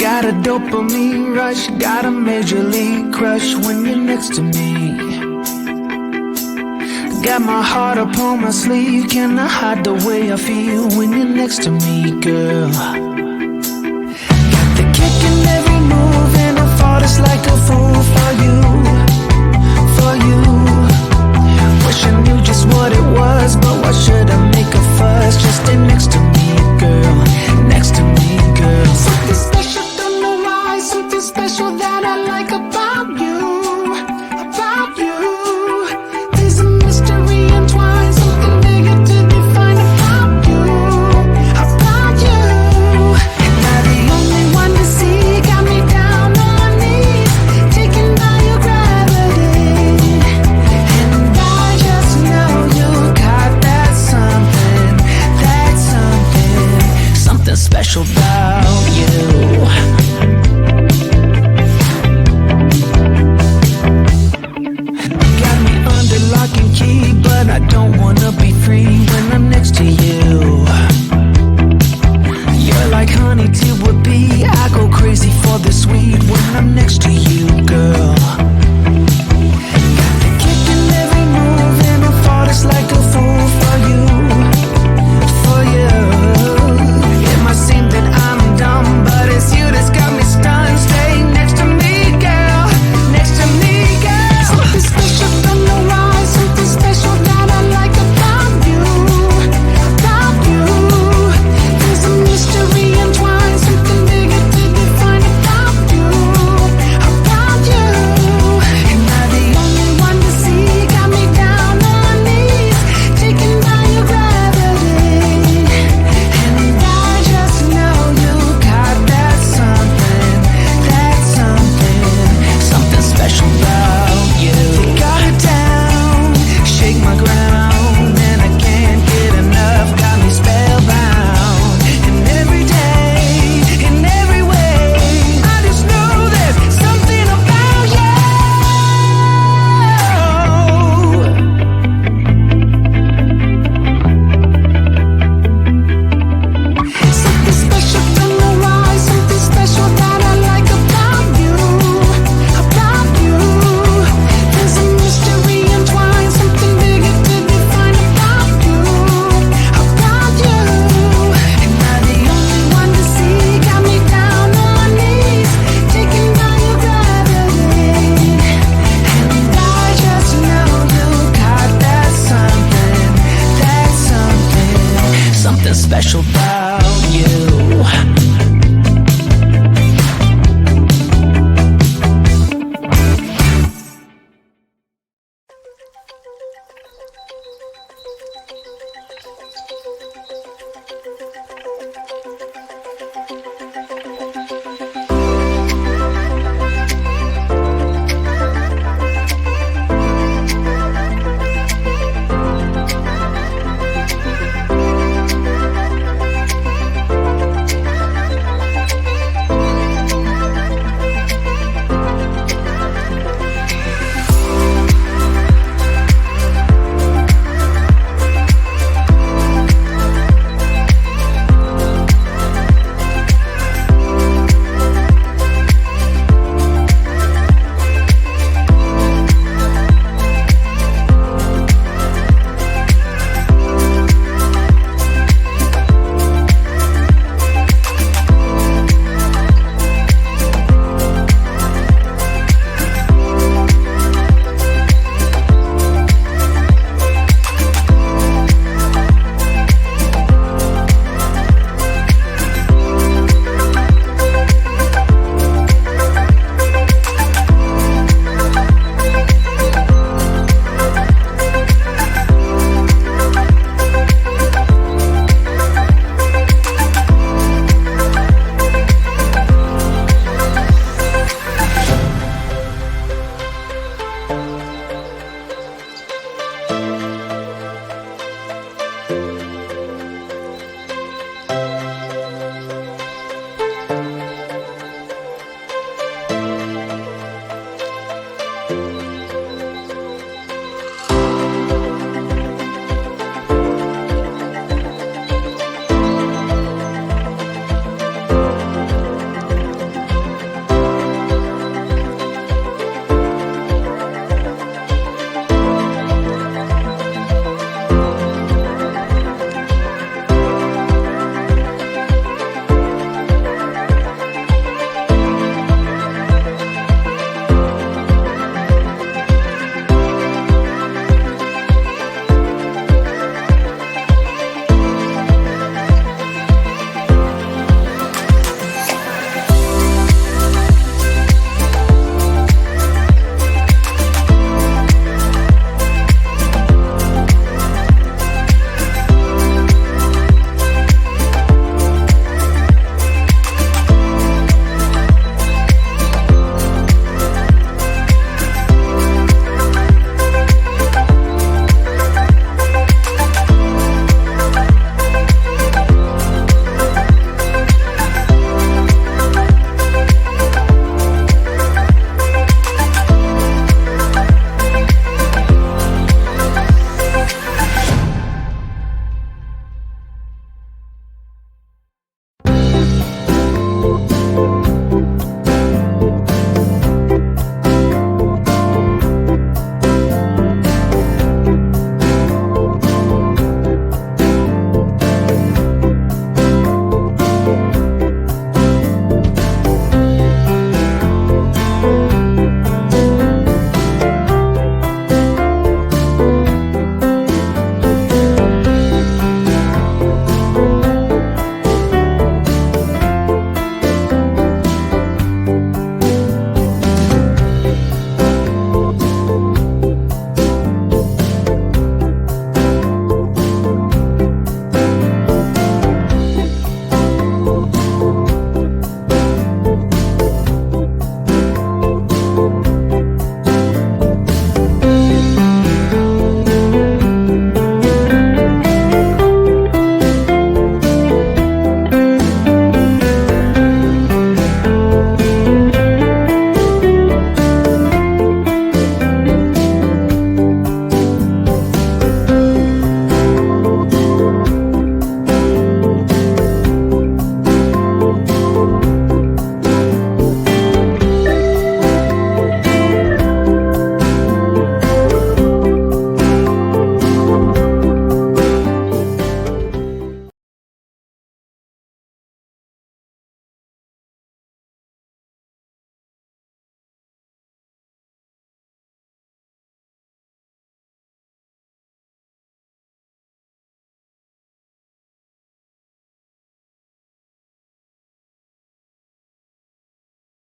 Got a dopamine rush, got a major league crush when you're next to me. Got my heart upon my sleeve, can I hide the way I feel when you're next to me, girl? Got the kick in every move and I fall just like a fool for you, for you. Wish I knew just what it was, but why should I make a fuss? Just stay next to me, girl, next to me, girl. Something special, don't know why, something special that I like about you, about you. There's a mystery entwined, something bigger to define about you, about you. You're the only one to see, got me down on my knees, taken by your gravity. And I just know you got that something, something special about you. Got me under lock and key, but I don't wanna be free when I'm next to you. You're like honey to a bee, I go crazy for the sweet when I'm next to you, girl.